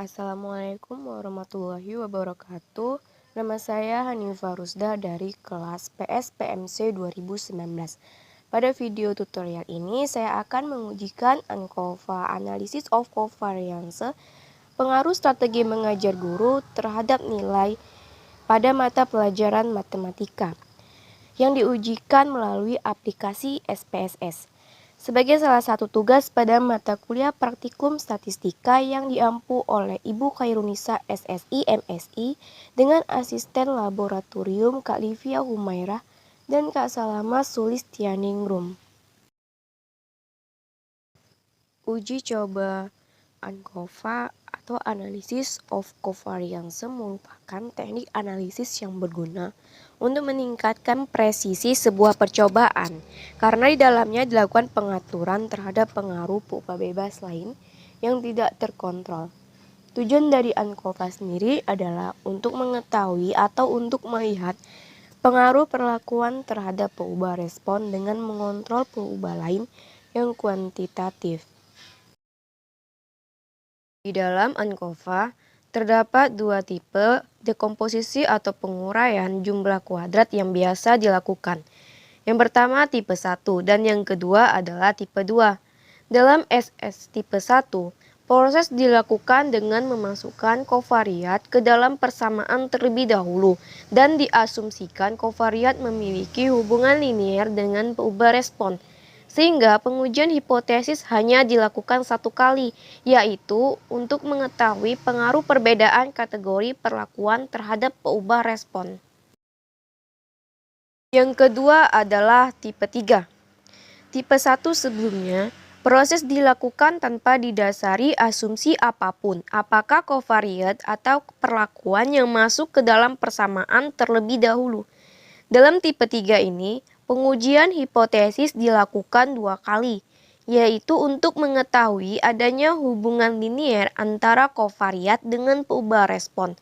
Assalamualaikum warahmatullahi wabarakatuh. Nama saya Hanifah Rusda dari kelas PSPMC 2019. Pada video tutorial ini saya akan mengujikan ANCOVA Analysis of Covariance, pengaruh strategi mengajar guru terhadap nilai pada mata pelajaran matematika yang diujikan melalui aplikasi SPSS. Sebagai salah satu tugas pada mata kuliah praktikum statistika yang diampu oleh Ibu Khairunisa SSI MSI dengan asisten laboratorium Kak Livia Humairah dan Kak Salama Sulistianingrum. Uji coba ANCOVA atau Analysis of Covariance merupakan teknik analisis yang berguna untuk meningkatkan presisi sebuah percobaan, karena di dalamnya dilakukan pengaturan terhadap pengaruh pupah bebas lain yang tidak terkontrol. Tujuan dari ANCOVA sendiri adalah untuk mengetahui atau untuk melihat pengaruh perlakuan terhadap peubah respon dengan mengontrol peubah lain yang kuantitatif. Di dalam ANCOVA terdapat dua tipe dekomposisi atau penguraian jumlah kuadrat yang biasa dilakukan. Yang pertama tipe 1 dan yang kedua adalah tipe 2. Dalam SS tipe 1, proses dilakukan dengan memasukkan kovariat ke dalam persamaan terlebih dahulu dan diasumsikan kovariat memiliki hubungan linier dengan peubah respon. Sehingga pengujian hipotesis hanya dilakukan satu kali, yaitu untuk mengetahui pengaruh perbedaan kategori perlakuan terhadap peubah respon. Yang kedua adalah tipe 3. Tipe 1 sebelumnya, proses dilakukan tanpa didasari asumsi apapun, apakah kovariat atau perlakuan yang masuk ke dalam persamaan terlebih dahulu. Dalam tipe 3 ini, pengujian hipotesis dilakukan dua kali, yaitu untuk mengetahui adanya hubungan linier antara kovariat dengan peubah respon,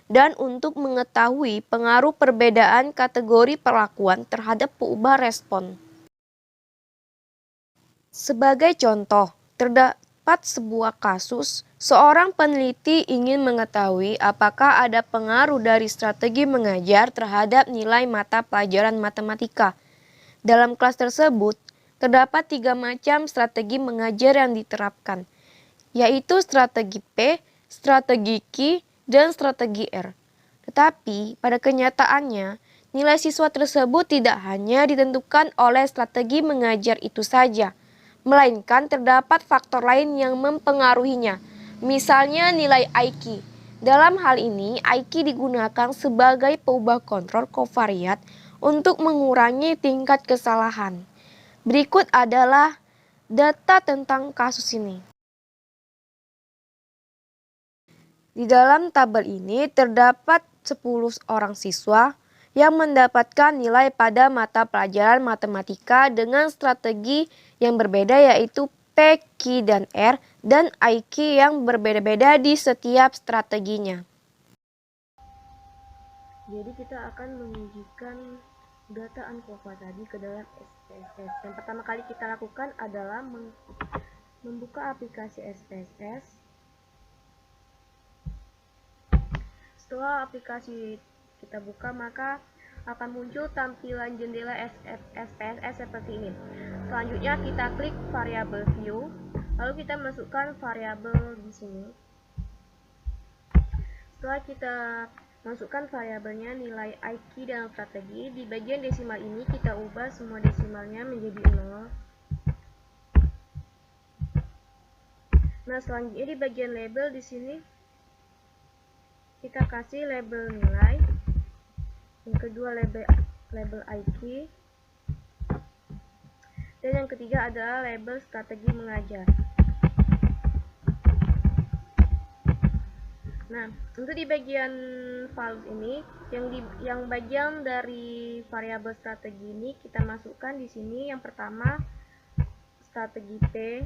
dan untuk mengetahui pengaruh perbedaan kategori perlakuan terhadap peubah respon. Sebagai contoh, terdapat sebuah kasus, seorang peneliti ingin mengetahui apakah ada pengaruh dari strategi mengajar terhadap nilai mata pelajaran matematika. Dalam kelas tersebut, terdapat 3 macam strategi mengajar yang diterapkan, yaitu strategi P, strategi Q, dan strategi R. Tetapi, pada kenyataannya, nilai siswa tersebut tidak hanya ditentukan oleh strategi mengajar itu saja, melainkan terdapat faktor lain yang mempengaruhinya, misalnya nilai IQ. Dalam hal ini, IQ digunakan sebagai peubah kontrol kovariat untuk mengurangi tingkat kesalahan. Berikut adalah data tentang kasus ini. Di dalam tabel ini terdapat 10 orang siswa yang mendapatkan nilai pada mata pelajaran matematika dengan strategi yang berbeda, yaitu P, Q, dan R, dan IQ yang berbeda-beda di setiap strateginya. Jadi kita akan mengujikan data ANCOVA tadi ke dalam SPSS. Yang pertama kali kita lakukan adalah membuka aplikasi SPSS. Setelah aplikasi kita buka, maka akan muncul tampilan jendela SPSS seperti ini. Selanjutnya kita klik variabel view, lalu kita masukkan variabel di sini. Setelah kita masukkan variabelnya nilai IQ dan strategi, di bagian desimal ini kita ubah semua desimalnya menjadi 0. Nah, selanjutnya di bagian label di sini kita kasih label nilai, yang kedua label IQ, dan yang ketiga adalah label strategi mengajar. Nah, untuk di bagian values ini, yang bagian dari variabel strategi ini kita masukkan di sini. Yang pertama strategi P,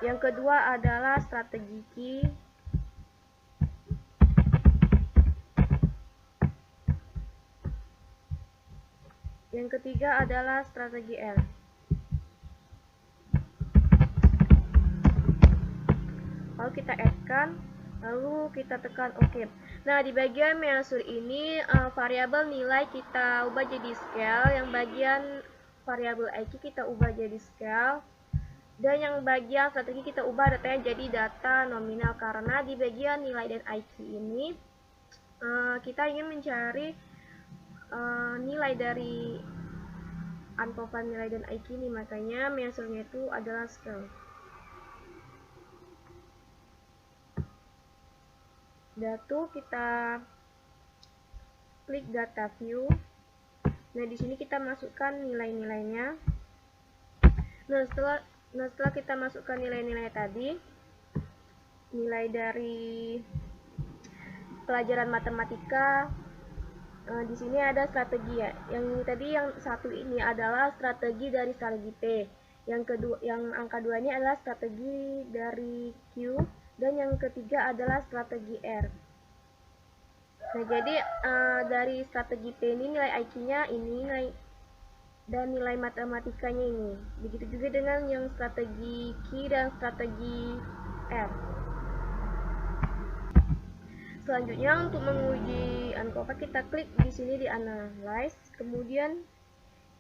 yang kedua adalah strategi Q, yang ketiga adalah strategi R. kita add-kan, lalu kita tekan OK. Nah, di bagian measure ini variabel nilai kita ubah jadi scale, yang bagian variabel IQ kita ubah jadi scale, dan yang bagian strategi kita ubah datanya jadi data nominal, karena di bagian nilai dan IQ ini kita ingin mencari nilai dari uncover nilai dan IQ ini, makanya measure-nya itu adalah scale. Datu kita klik data view. Nah, di sini kita masukkan nilai-nilainya. Nah, setelah kita masukkan nilai-nilai tadi, nilai dari pelajaran matematika, di sini ada strategi ya. Yang ini tadi, yang satu ini adalah strategi dari strategi P. Yang kedua, yang angka 2 ini adalah strategi dari Q, dan yang ketiga adalah strategi R. Nah, jadi dari strategi P ini nilai IQ-nya ini, dan nilai matematikanya ini. Begitu juga dengan yang strategi Q dan strategi R. Selanjutnya, untuk menguji uncover, kita klik di sini di analyze, kemudian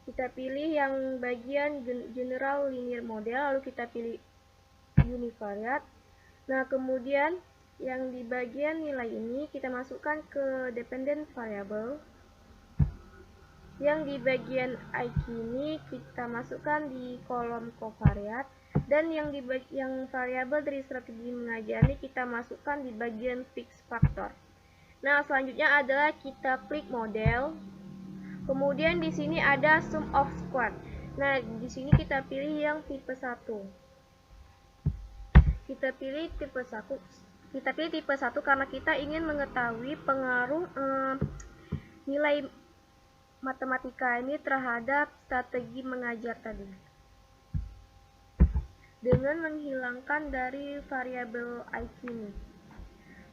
kita pilih yang bagian general linear model, lalu kita pilih univariate. Nah, kemudian yang di bagian nilai ini kita masukkan ke dependent variable. Yang di bagian IQ ini kita masukkan di kolom covariate, dan yang variabel dari strategi mengajar ini kita masukkan di bagian fix factor. Nah, selanjutnya adalah kita klik model. Kemudian di sini ada sum of square. Nah, di sini kita pilih yang tipe 1. Kita pilih tipe 1 karena kita ingin mengetahui pengaruh nilai matematika ini terhadap strategi mengajar tadi, dengan menghilangkan dari variabel IQ ini.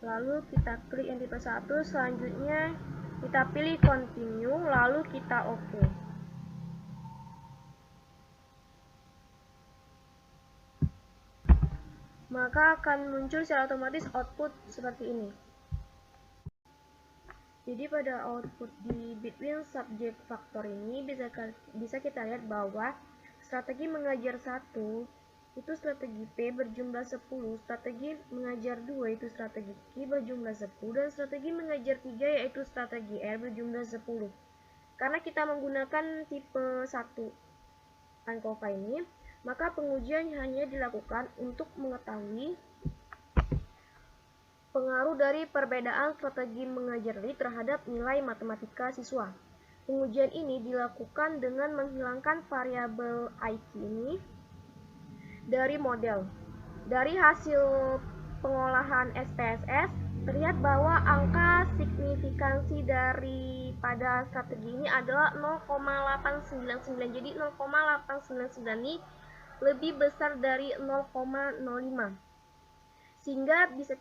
Lalu kita klik yang tipe 1, selanjutnya kita pilih continue, lalu kita OK. Maka akan muncul secara otomatis output seperti ini. Jadi pada output di between subject factor ini bisa kita lihat bahwa strategi mengajar 1 itu strategi P berjumlah 10, strategi mengajar 2 itu strategi Q berjumlah 10, dan strategi mengajar 3 yaitu strategi R berjumlah 10. Karena kita menggunakan tipe 1 uncover ini, maka pengujian hanya dilakukan untuk mengetahui pengaruh dari perbedaan strategi mengajar ini terhadap nilai matematika siswa. Pengujian ini dilakukan dengan menghilangkan variabel IQ ini dari model. Dari hasil pengolahan SPSS, terlihat bahwa angka signifikansi daripada strategi ini adalah 0,899. Jadi 0,899 ini lebih besar dari 0,05. Sehingga bisa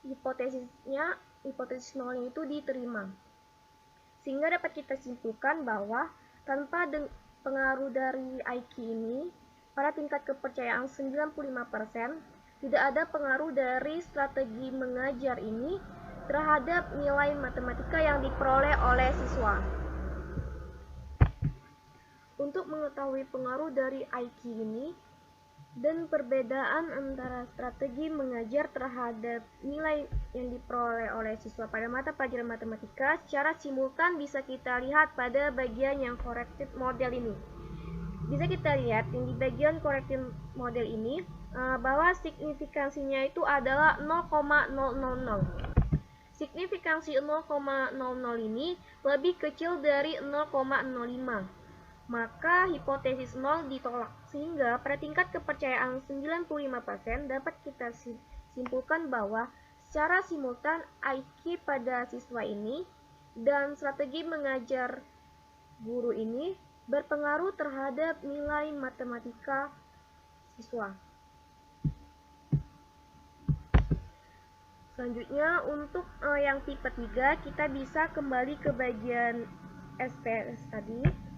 hipotesis nolnya itu diterima. Sehingga dapat kita simpulkan bahwa tanpa pengaruh dari IQ ini, pada tingkat kepercayaan 95%, tidak ada pengaruh dari strategi mengajar ini terhadap nilai matematika yang diperoleh oleh siswa. Untuk mengetahui pengaruh dari IQ ini dan perbedaan antara strategi mengajar terhadap nilai yang diperoleh oleh siswa pada mata pelajaran matematika, secara simultan bisa kita lihat pada bagian yang corrected model ini. Bisa kita lihat yang di bagian corrected model ini bahwa signifikansinya itu adalah 0,000. Signifikansi 0,00 ini lebih kecil dari 0,05. Maka hipotesis 0 ditolak, sehingga pada tingkat kepercayaan 95% dapat kita simpulkan bahwa secara simultan IQ pada siswa ini dan strategi mengajar guru ini berpengaruh terhadap nilai matematika siswa. Selanjutnya, untuk yang tipe 3, kita bisa kembali ke bagian SPS tadi.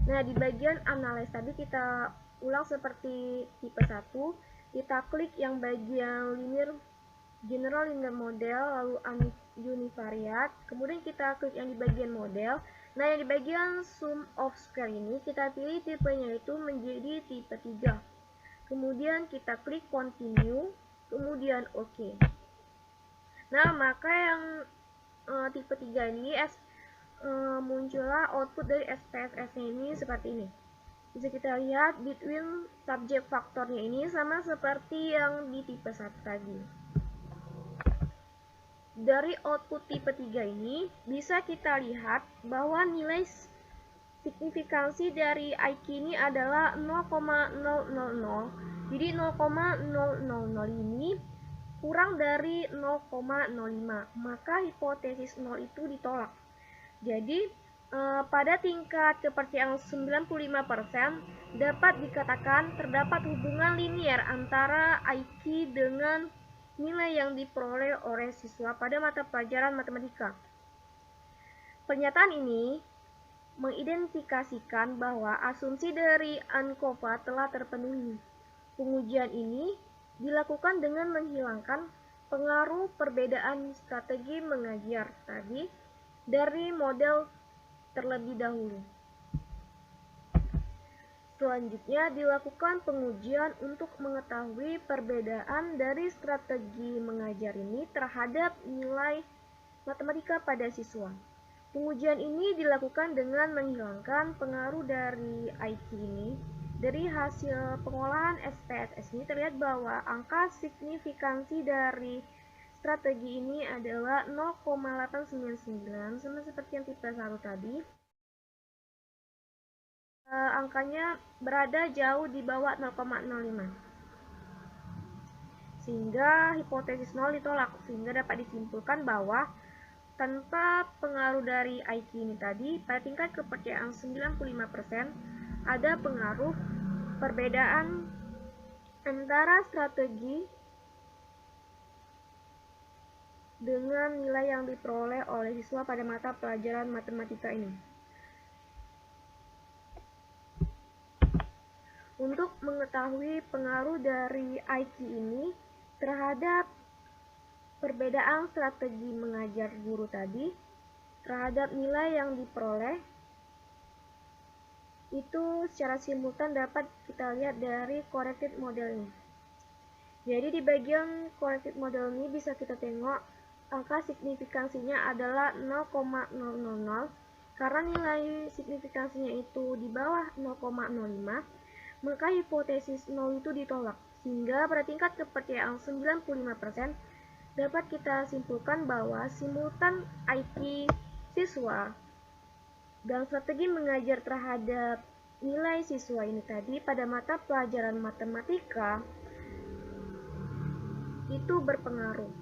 Nah, di bagian analyze tadi kita ulang seperti tipe 1. Kita klik yang bagian general linear model, lalu univariate, kemudian kita klik yang di bagian model. Nah, yang di bagian sum of square ini kita pilih tipenya itu menjadi tipe 3. Kemudian kita klik continue, kemudian OK. Nah, maka yang tipe 3 ini muncullah output dari SPSS-nya ini seperti ini. Bisa kita lihat between subject faktornya ini sama seperti yang di tipe 1 tadi. Dari output tipe 3 ini bisa kita lihat bahwa nilai signifikansi dari IQ ini adalah 0,000. Jadi 0,000 ini kurang dari 0,05, maka hipotesis 0 itu ditolak. Jadi pada tingkat kepercayaan 95% dapat dikatakan terdapat hubungan linier antara IQ dengan nilai yang diperoleh oleh siswa pada mata pelajaran matematika. Pernyataan ini mengidentifikasikan bahwa asumsi dari ANCOVA telah terpenuhi. Pengujian ini dilakukan dengan menghilangkan pengaruh perbedaan strategi mengajar tadi dari model terlebih dahulu. Selanjutnya dilakukan pengujian untuk mengetahui perbedaan dari strategi mengajar ini terhadap nilai matematika pada siswa. Pengujian ini dilakukan dengan menghilangkan pengaruh dari IQ ini. Dari hasil pengolahan SPSS ini terlihat bahwa angka signifikansi dari strategi ini adalah 0,899, sama seperti yang tipe 1 tadi. Angkanya berada jauh di bawah 0,05. Sehingga hipotesis 0 ditolak, sehingga dapat disimpulkan bahwa tanpa pengaruh dari IQ ini tadi, pada tingkat kepercayaan 95% ada pengaruh perbedaan antara strategi dengan nilai yang diperoleh oleh siswa pada mata pelajaran matematika ini. Untuk mengetahui pengaruh dari IQ ini terhadap perbedaan strategi mengajar guru tadi terhadap nilai yang diperoleh, itu secara simultan dapat kita lihat dari corrected model ini. Jadi di bagian corrected model ini bisa kita tengok angka signifikansinya adalah 0,000. Karena nilai signifikansinya itu di bawah 0,05, maka hipotesis 0 itu ditolak. Sehingga pada tingkat kepercayaan 95% dapat kita simpulkan bahwa simultan IQ siswa dan strategi mengajar terhadap nilai siswa ini tadi pada mata pelajaran matematika itu berpengaruh.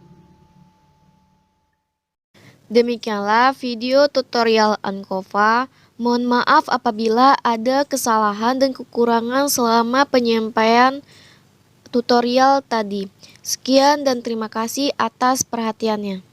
Demikianlah video tutorial ANCOVA. Mohon maaf apabila ada kesalahan dan kekurangan selama penyampaian tutorial tadi. Sekian dan terima kasih atas perhatiannya.